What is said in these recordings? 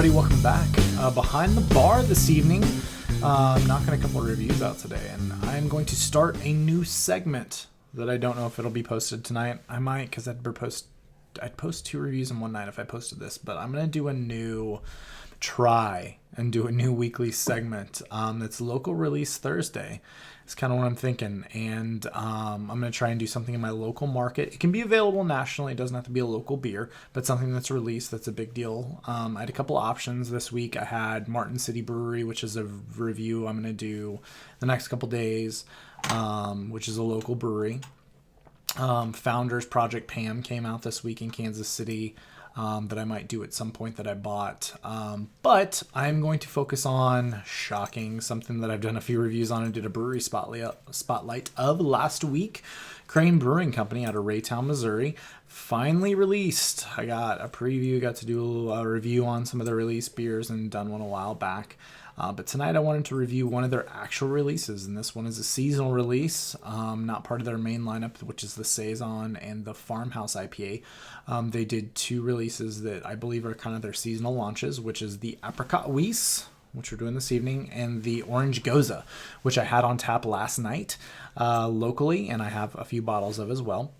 everybody, welcome back. Behind the bar this evening, I'm knocking a couple of reviews out today, and I'm going to start a new segment that I don't know if it'll be posted tonight. I might, because I'd post 2 reviews in one night if I posted this, but I'm going to do a new weekly segment that's Local Release Thursday. It's kind of what I'm thinking, and I'm going to try and do something in my local market. It can be available nationally. It doesn't have to be a local beer, but something that's released that's a big deal. I had a couple options this week. I had Martin City Brewery, which is a review I'm going to do the next couple days, which is a local brewery. Founders Project Pam came out this week in Kansas City. That I might do at some point that I bought. But I'm going to focus on something that I've done a few reviews on and did a brewery spotlight of last week. Crane Brewing Company out of Raytown, Missouri, finally released. I got a preview, got to do a review on some of the released beers and done one a while back. But tonight I wanted to review one of their actual releases, and this one is a seasonal release, not part of their main lineup, which is the Saison and the Farmhouse IPA. They did 2 releases that I believe are kind of their seasonal launches, which is the Apricot Weiss, which we're doing this evening, and the Orange Goza, which I had on tap last night locally, and I have a few bottles of as well.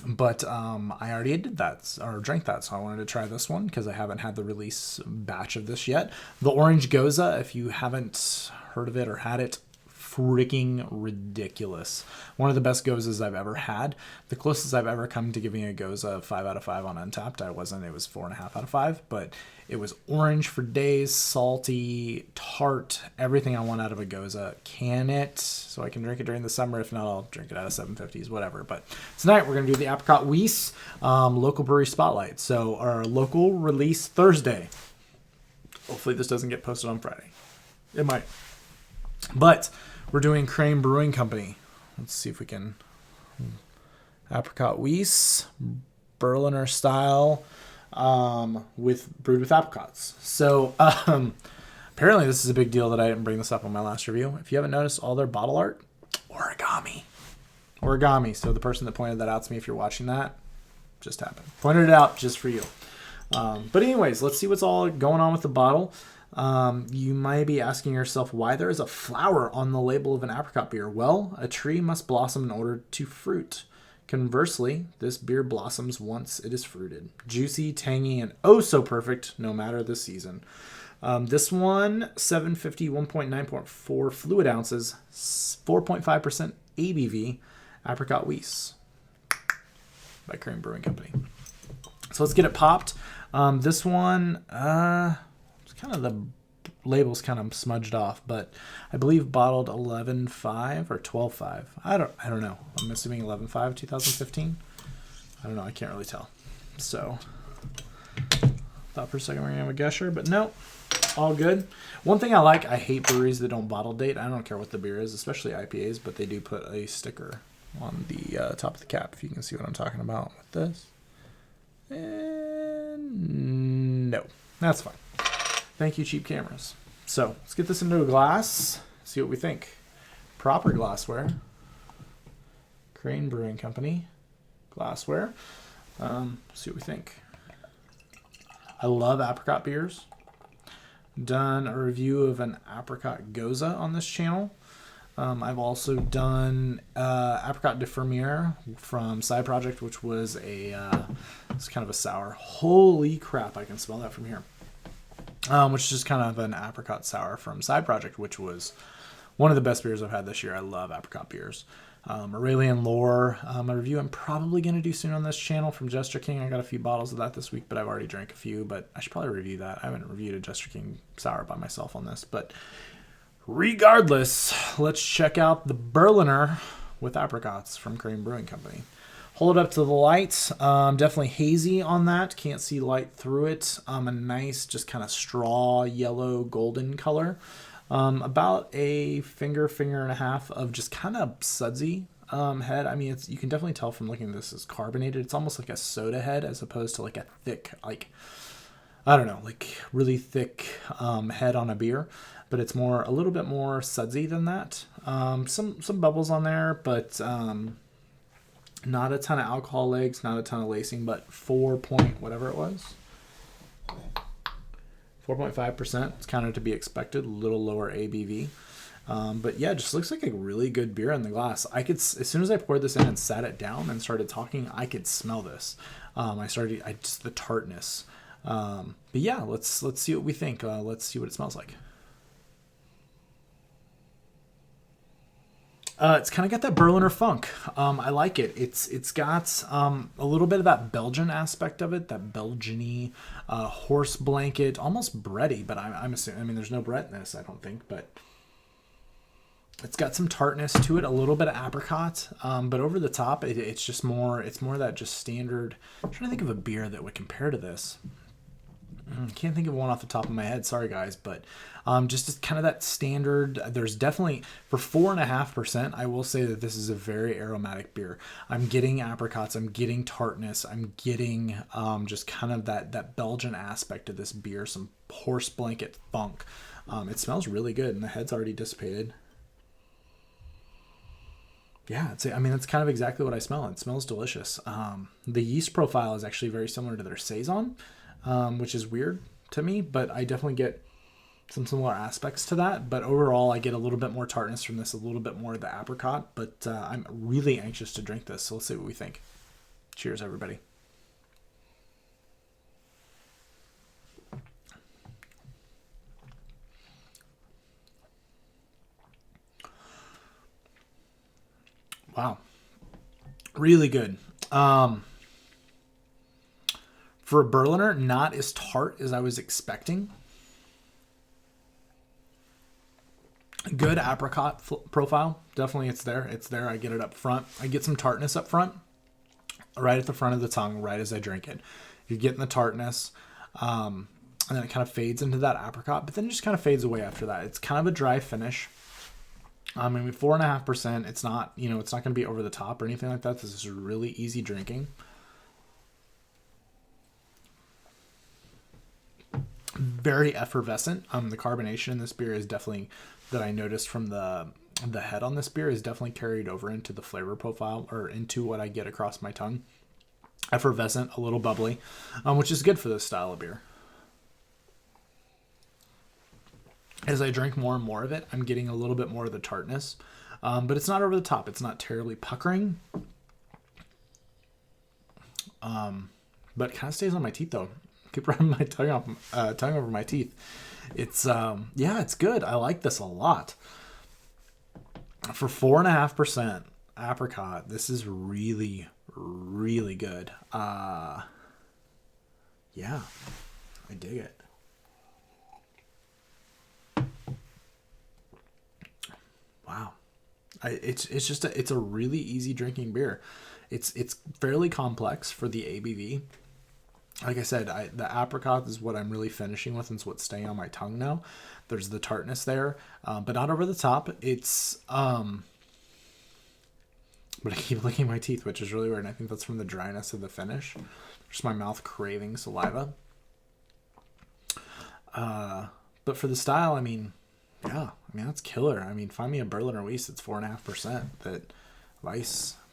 But I already did that, or drank that, so I wanted to try this one because I haven't had the release batch of this yet. The Orange Goza, if you haven't heard of it or had it, freaking ridiculous. One of the best Gozas I've ever had. The closest I've ever come to giving a Goza 5 out of 5 on Untapped. It was 4.5 out of 5, but it was orange for days, salty, tart, everything I want out of a Goza. Can it, so I can drink it during the summer. If not, I'll drink it out of 750s, whatever. But tonight we're going to do the Apricot Weiss local brewery spotlight. So our local release Thursday. Hopefully this doesn't get posted on Friday. It might. But we're doing Crane Brewing Company. Let's see if we can. Apricot Weiss, Berliner style, brewed with apricots. So apparently this is a big deal that I didn't bring this up on my last review. If you haven't noticed, all their bottle art, origami. So the person that pointed that out to me, if you're watching that, just happened. Pointed it out just for you. But anyways, let's see what's all going on with the bottle. You might be asking yourself why there is a flower on the label of an apricot beer. Well, a tree must blossom in order to fruit. Conversely, this beer blossoms once it is fruited. Juicy, tangy, and oh so perfect, no matter the season. This one, 750, 1.9.4 fluid ounces, 4.5% ABV, Apricot Weiss by Crane Brewing Company. So let's get it popped. This one, kind of the label's kind of smudged off, but I believe bottled 11.5 or 12.5. I don't know. I'm assuming 11.5, 2015. I don't know. I can't really tell. So thought for a second we were gonna have a gusher, but no, all good. One thing I hate breweries that don't bottle date. I don't care what the beer is, especially IPAs, but they do put a sticker on the top of the cap. If you can see what I'm talking about with this. And no, that's fine. Thank you, cheap cameras. So let's get this into a glass, see what we think. Proper glassware. Crane Brewing Company glassware. See what we think. I love apricot beers. Done a review of an Apricot Goza on this channel. I've also done Apricot de Fermier from Side Project, which was it's kind of a sour. Holy crap, I can smell that from here. Which is just kind of an apricot sour from Side Project, which was one of the best beers I've had this year. I love apricot beers. Aurelian Lore, a review I'm probably going to do soon on this channel from Jester King. I got a few bottles of that this week, but I've already drank a few, but I should probably review that. I haven't reviewed a Jester King sour by myself on this, but regardless, let's check out the Berliner with apricots from Crane Brewing Company. Hold it up to the light. Definitely hazy on that. Can't see light through it. A nice, just kind of straw yellow golden color. About a finger and a half of just kind of sudsy head. I mean, you can definitely tell from looking at this is carbonated. It's almost like a soda head as opposed to like a thick, really thick head on a beer. But it's a little bit more sudsy than that. Some bubbles on there, but not a ton of alcohol legs, not a ton of lacing, but 4 point whatever it was. 4.5%. It's kind of to be expected, a little lower ABV. But yeah, it just looks like a really good beer in the glass. I could, as soon as I poured this in and sat it down and started talking, I could smell this. The tartness. But yeah, let's see what we think. Let's see what it smells like. It's kind of got that Berliner funk. I like it. It's got a little bit of that Belgian aspect of it, that Belgian-y horse blanket, almost bready. But I'm assuming. I mean, there's no Brett in this, I don't think. But it's got some tartness to it, a little bit of apricot. But over the top, it's just more. It's more that just standard. I'm trying to think of a beer that would compare to this. Can't think of one off the top of my head. Sorry, guys, but just kind of that standard. There's definitely, for 4.5%, I will say that this is a very aromatic beer. I'm getting apricots. I'm getting tartness. I'm getting just kind of that Belgian aspect of this beer. Some horse blanket funk. It smells really good, and the head's already dissipated. Yeah, that's kind of exactly what I smell. It smells delicious. The yeast profile is actually very similar to their Saison. Which is weird to me, but I definitely get some similar aspects to that. But overall, I get a little bit more tartness from this, a little bit more of the apricot, but I'm really anxious to drink this. So let's see what we think. Cheers, everybody. Wow. Really good. For a Berliner, not as tart as I was expecting. Good apricot profile. Definitely it's there. It's there. I get it up front. I get some tartness up front, right at the front of the tongue, right as I drink it. You're getting the tartness, and then it kind of fades into that apricot, but then it just kind of fades away after that. It's kind of a dry finish. 4.5%. It's not, it's not going to be over the top or anything like that. This is really easy drinking. Very effervescent. The carbonation in this beer is definitely, that I noticed from the head on this beer, is definitely carried over into the flavor profile, or into what I get across my tongue. Effervescent, a little bubbly, which is good for this style of beer. As I drink more and more of it, I'm getting a little bit more of the tartness, but it's not over the top. It's not terribly puckering, but it kind of stays on my teeth though. Keep running my tongue over my teeth. It's it's good. I like this a lot. For 4.5% apricot, this is really, really good. Yeah, I dig it. Wow. It's a really easy drinking beer. It's fairly complex for the ABV. Like I said, the apricot is what I'm really finishing with, and it's what's staying on my tongue now. There's the tartness there, but not over the top. It's, but I keep licking my teeth, which is really weird. And I think that's from the dryness of the finish. Just my mouth craving saliva. But for the style, that's killer. Find me a Berliner Weiss. It's 4.5%. That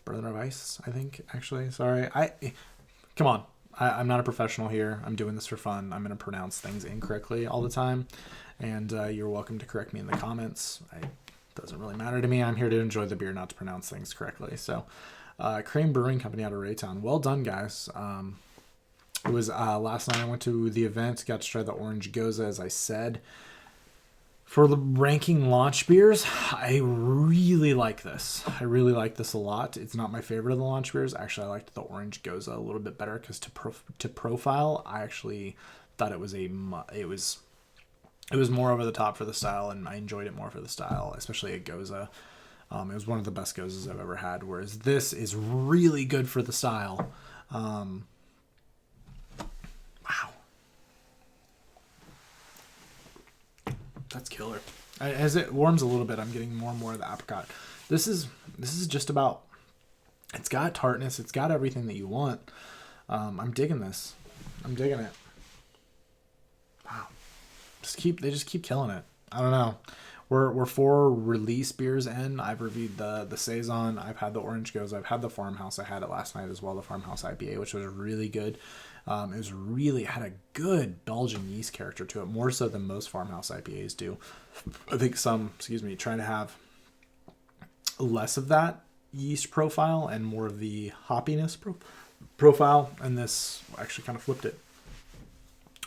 Berliner Weiss, I think, actually. Sorry. Come on. I'm not a professional here. I'm doing this for fun. I'm going to pronounce things incorrectly all the time. And you're welcome to correct me in the comments. It doesn't really matter to me. I'm here to enjoy the beer, not to pronounce things correctly. So, Crane Brewing Company out of Raytown. Well done, guys. It was last night I went to the event, got to try the Orange Goza, as I said. For the ranking launch beers, I really like this. I really like this a lot. It's not my favorite of the launch beers. Actually, I liked the Orange Goza a little bit better because to profile, I actually thought it was more over the top for the style, and I enjoyed it more for the style, especially a Goza. It was one of the best Gozas I've ever had, whereas this is really good for the style. Wow. That's killer. As it warms a little bit, I'm getting more and more of the apricot. This is just about, it's got tartness. It's got everything that you want. I'm digging this. I'm digging it. Wow. They just keep killing it. I don't know. we're 4 release beers in. I've reviewed the Saison. I've had the Orange Goes. I've had the Farmhouse. I had it last night as well, the Farmhouse IPA, which was really good. It was really had a good Belgian yeast character to it, more so than most Farmhouse IPAs do. I think some, trying to have less of that yeast profile and more of the hoppiness profile, and this actually kind of flipped it,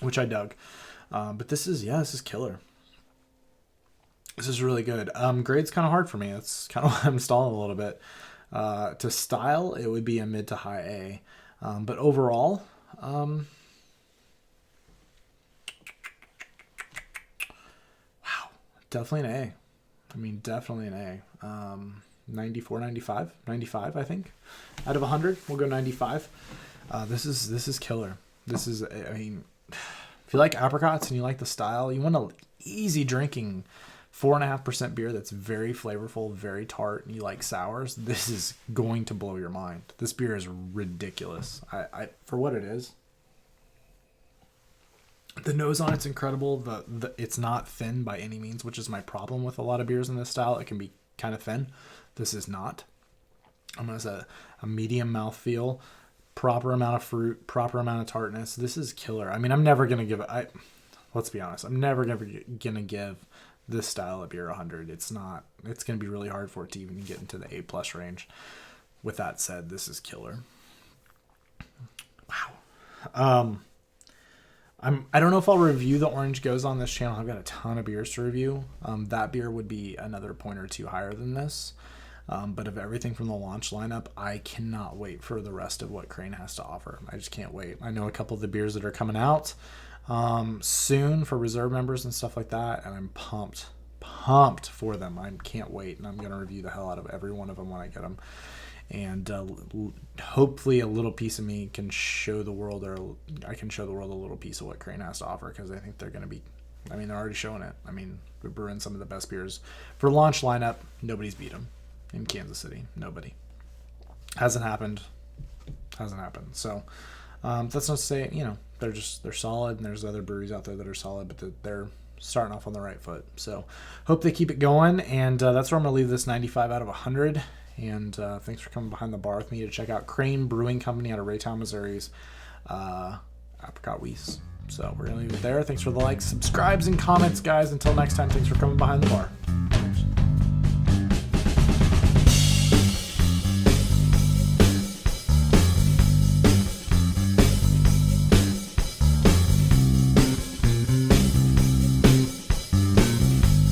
which I dug. But this is killer. This is really good. Grade's kind of hard for me. That's kind of why I'm stalling a little bit. To style, it would be a mid to high A. But overall, wow, definitely an A. I mean, definitely an A. 94, 95, I think. Out of 100, we'll go 95. This is killer. This is, I mean, if you like apricots and you like the style, you want an easy drinking 4.5% beer that's very flavorful, very tart, and you like sours, this is going to blow your mind. This beer is ridiculous. I for what it is. The nose on it's incredible. It's not thin by any means, which is my problem with a lot of beers in this style. It can be kind of thin. This is not. It has a medium mouthfeel, proper amount of fruit, proper amount of tartness. This is killer. I mean, I'm never gonna give it. Let's be honest. I'm never gonna give this style of beer 100. It's not. It's gonna be really hard for it to even get into the A+ range. With that said, this is killer. Wow. I don't know if I'll review the Orange Goes on this channel. I've got a ton of beers to review. That beer would be another point or two higher than this. But of everything from the launch lineup, I cannot wait for the rest of what Crane has to offer. I just can't wait. I know a couple of the beers that are coming out soon for reserve members and stuff like that, and I'm pumped for them. I can't wait, and I'm going to review the hell out of every one of them when I get them. And hopefully a little piece of me can show the world, or I can show the world a little piece of what Crane has to offer, because I think they're going to be, I mean, they're already showing it. I mean, we're brewing some of the best beers. For launch lineup, nobody's beat them in Kansas City. Nobody. Hasn't happened. So that's not to say, they're solid, and there's other breweries out there that are solid, but they're starting off on the right foot. So hope they keep it going, and that's where I'm going to leave this 95 out of 100. And thanks for coming behind the bar with me to check out Crane Brewing Company out of Raytown, Missouri's Apricot Weiss. So we're going to leave it there. Thanks for the likes, subscribes, and comments, guys. Until next time, thanks for coming behind the bar.